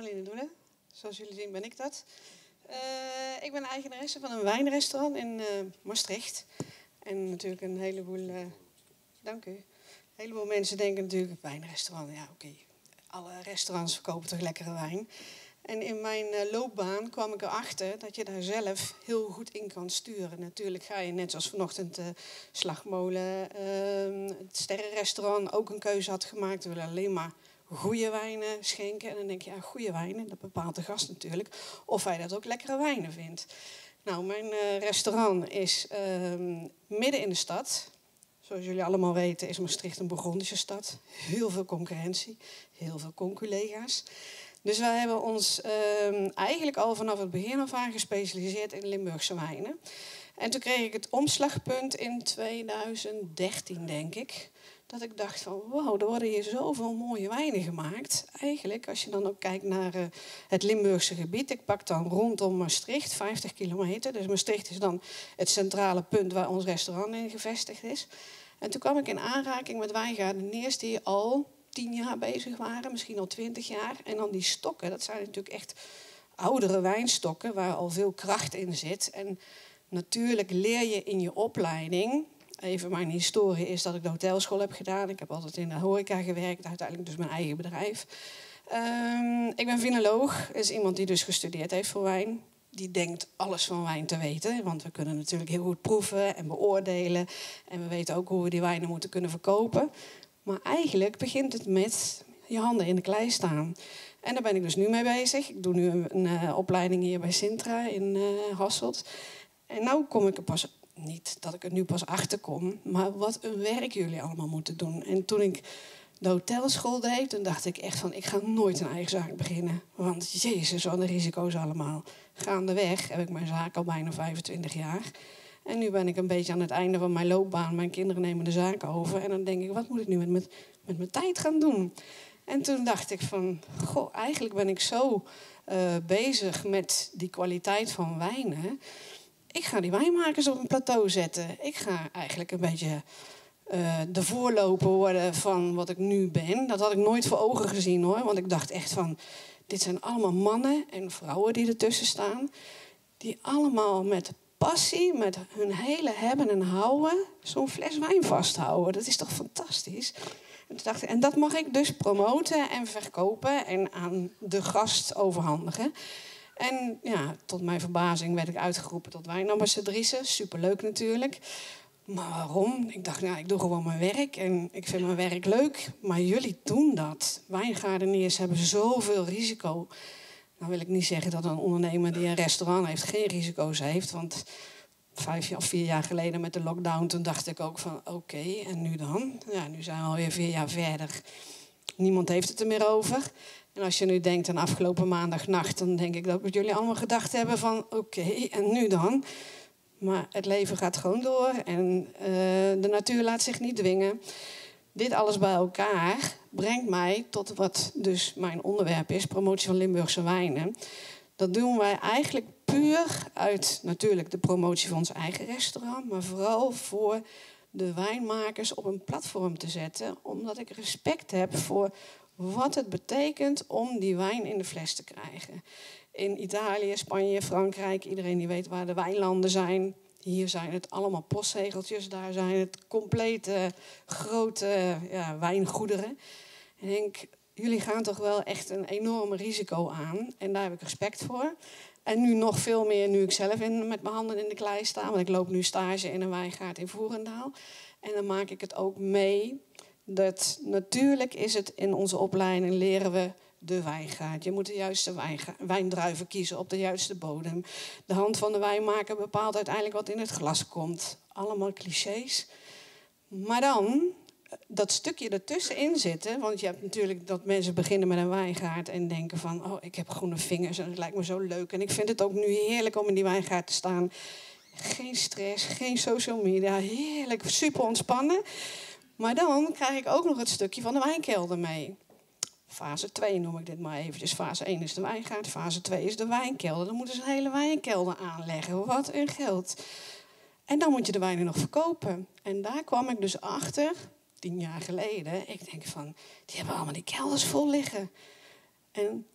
Marlene Doelen. Zoals jullie zien ben ik dat. Ik ben eigenaresse van een wijnrestaurant in Maastricht. En natuurlijk een heleboel... dank u. Een heleboel mensen denken natuurlijk, wijnrestaurant, ja oké. Alle restaurants verkopen toch lekkere wijn. En in mijn loopbaan kwam ik erachter dat je daar zelf heel goed in kan sturen. Natuurlijk ga je, net zoals vanochtend Slagmolen, het sterrenrestaurant ook een keuze had gemaakt. We willen alleen maar goede wijnen schenken. En dan denk je, ja, goede wijnen, dat bepaalt de gast natuurlijk. Of hij dat ook lekkere wijnen vindt. Nou, mijn restaurant is midden in de stad. Zoals jullie allemaal weten is Maastricht een Bourgondische stad. Heel veel concurrentie, heel veel conculega's. Dus wij hebben ons eigenlijk al vanaf het begin af aan gespecialiseerd in Limburgse wijnen. En toen kreeg ik het omslagpunt in 2013, denk ik. Dat ik dacht van, wow, er worden hier zoveel mooie wijnen gemaakt. Eigenlijk, als je dan ook kijkt naar het Limburgse gebied. Ik pak dan rondom Maastricht, 50 kilometer. Dus Maastricht is dan het centrale punt waar ons restaurant in gevestigd is. En toen kwam ik in aanraking met wijngaardeniers die al 10 jaar bezig waren, misschien al 20 jaar. En dan die stokken, dat zijn natuurlijk echt oudere wijnstokken waar al veel kracht in zit. En natuurlijk leer je in je opleiding... Even mijn historie is dat ik de hotelschool heb gedaan. Ik heb altijd in de horeca gewerkt, uiteindelijk dus mijn eigen bedrijf. Ik ben vinoloog, is iemand die dus gestudeerd heeft voor wijn. Die denkt alles van wijn te weten, want we kunnen natuurlijk heel goed proeven en beoordelen. En we weten ook hoe we die wijnen moeten kunnen verkopen. Maar eigenlijk begint het met je handen in de klei staan. En daar ben ik dus nu mee bezig. Ik doe nu een opleiding hier bij Sintra in Hasselt. En nu kom ik er pas... Niet dat ik er nu pas achter kom, maar wat een werk jullie allemaal moeten doen. En toen ik de hotelschool deed, toen dacht ik echt van... ik ga nooit een eigen zaak beginnen. Want jezus, wat een risico's allemaal. Gaandeweg heb ik mijn zaak al bijna 25 jaar. En nu ben ik een beetje aan het einde van mijn loopbaan. Mijn kinderen nemen de zaak over. En dan denk ik, wat moet ik nu met mijn tijd gaan doen? En toen dacht ik van, goh, eigenlijk ben ik zo bezig met die kwaliteit van wijnen... Ik ga die wijnmakers op een plateau zetten. Ik ga eigenlijk een beetje de voorloper worden van wat ik nu ben. Dat had ik nooit voor ogen gezien hoor. Want ik dacht echt van, dit zijn allemaal mannen en vrouwen die ertussen staan. Die allemaal met passie, met hun hele hebben en houden, zo'n fles wijn vasthouden. Dat is toch fantastisch? En toen dacht ik, en dat mag ik dus promoten en verkopen en aan de gast overhandigen. En ja, tot mijn verbazing werd ik uitgeroepen tot wijnambassadrice. Superleuk natuurlijk. Maar waarom? Ik dacht, nou, ik doe gewoon mijn werk en ik vind mijn werk leuk. Maar jullie doen dat. Wijngaardeniers hebben zoveel risico. Nou wil ik niet zeggen dat een ondernemer die een restaurant heeft geen risico's heeft. Want 4 jaar geleden met de lockdown, toen dacht ik ook van oké, en nu dan? Ja, nu zijn we alweer 4 jaar verder. Niemand heeft het er meer over. En als je nu denkt aan afgelopen maandagnacht... dan denk ik dat jullie allemaal gedacht hebben van... oké, en nu dan? Maar het leven gaat gewoon door. En de natuur laat zich niet dwingen. Dit alles bij elkaar brengt mij tot wat dus mijn onderwerp is... promotie van Limburgse wijnen. Dat doen wij eigenlijk puur uit natuurlijk de promotie van ons eigen restaurant... maar vooral voor de wijnmakers op een platform te zetten... omdat ik respect heb voor... wat het betekent om die wijn in de fles te krijgen. In Italië, Spanje, Frankrijk, iedereen die weet waar de wijnlanden zijn. Hier zijn het allemaal postzegeltjes, daar zijn het complete grote wijngoederen. En ik denk, jullie gaan toch wel echt een enorme risico aan. En daar heb ik respect voor. En nu nog veel meer, nu ik zelf met mijn handen in de klei sta. Want ik loop nu stage in een wijngaard in Voerendaal. En dan maak ik het ook mee... Dat natuurlijk is het in onze opleiding leren we de wijngaard. Je moet de juiste wijndruiven kiezen op de juiste bodem. De hand van de wijnmaker bepaalt uiteindelijk wat in het glas komt. Allemaal clichés. Maar dan, dat stukje ertussenin zitten... want je hebt natuurlijk dat mensen beginnen met een wijngaard... en denken van, oh, ik heb groene vingers en het lijkt me zo leuk. En ik vind het ook nu heerlijk om in die wijngaard te staan. Geen stress, geen social media, heerlijk, super ontspannen... Maar dan krijg ik ook nog het stukje van de wijnkelder mee. Fase 2 noem ik dit maar eventjes. Fase 1 is de wijngaard, fase 2 is de wijnkelder. Dan moeten ze een hele wijnkelder aanleggen. Wat een geld. En dan moet je de wijnen nog verkopen. En daar kwam ik dus achter, 10 jaar geleden. Ik denk van, die hebben allemaal die kelders vol liggen. En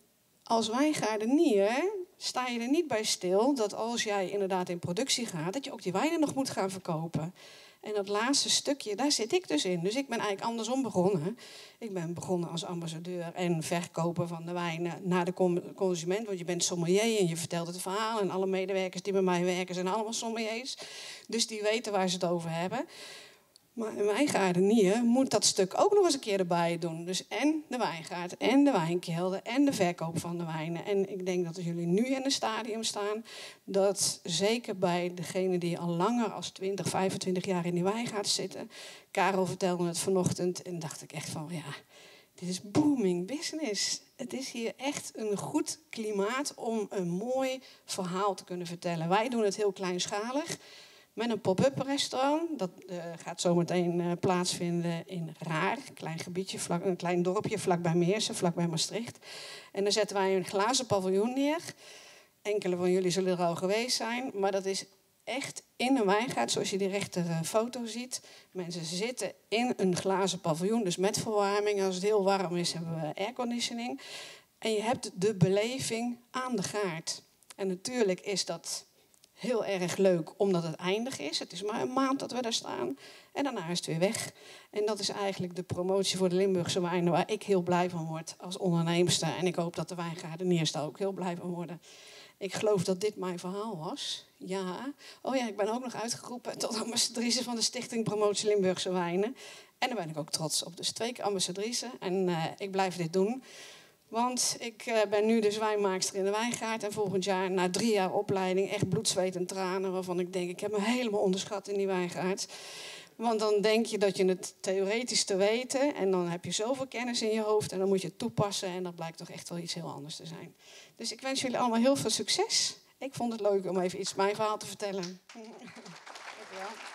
als wijngaardenier sta je er niet bij stil dat als jij inderdaad in productie gaat, dat je ook die wijnen nog moet gaan verkopen. En dat laatste stukje, daar zit ik dus in. Dus ik ben eigenlijk andersom begonnen. Ik ben begonnen als ambassadeur en verkoper van de wijnen naar de consument. Want je bent sommelier en je vertelt het verhaal. En alle medewerkers die bij mij werken zijn allemaal sommeliers. Dus die weten waar ze het over hebben. Maar een wijngaardenier moet dat stuk ook nog eens een keer erbij doen. Dus en de wijngaard en de wijnkelder en de verkoop van de wijnen. En ik denk dat als jullie nu in een stadium staan, dat zeker bij degenen die al langer als 20, 25 jaar in die wijngaard zitten. Karel vertelde het vanochtend en dacht ik echt van ja, dit is booming business. Het is hier echt een goed klimaat om een mooi verhaal te kunnen vertellen. Wij doen het heel kleinschalig. Met een pop-up restaurant. Dat gaat zometeen plaatsvinden in Raar. Een klein gebiedje, een klein dorpje vlakbij Meersen, vlakbij Maastricht. En dan zetten wij een glazen paviljoen neer. Enkele van jullie zullen er al geweest zijn. Maar dat is echt in een wijngaard, zoals je die rechter foto ziet. Mensen zitten in een glazen paviljoen, dus met verwarming. Als het heel warm is, hebben we airconditioning. En je hebt de beleving aan de gaard. En natuurlijk is dat heel erg leuk, omdat het eindig is. Het is maar een maand dat we daar staan. En daarna is het weer weg. En dat is eigenlijk de promotie voor de Limburgse wijnen, waar ik heel blij van word als onderneemster. En ik hoop dat de wijngaardeniers daar ook heel blij van worden. Ik geloof dat dit mijn verhaal was. Ja. Oh ja, ik ben ook nog uitgeroepen tot ambassadrice van de Stichting Promotie Limburgse Wijnen. En daar ben ik ook trots op. Dus 2 keer ambassadrice. En ik blijf dit doen. Want ik ben nu dus wijnmaakster in de wijngaard. En volgend jaar, na 3 jaar opleiding, echt bloed, zweet en tranen. Waarvan ik denk, ik heb me helemaal onderschat in die wijngaard. Want dan denk je dat je het theoretisch te weten. En dan heb je zoveel kennis in je hoofd. En dan moet je het toepassen. En dat blijkt toch echt wel iets heel anders te zijn. Dus ik wens jullie allemaal heel veel succes. Ik vond het leuk om even iets mijn verhaal te vertellen. Dankjewel.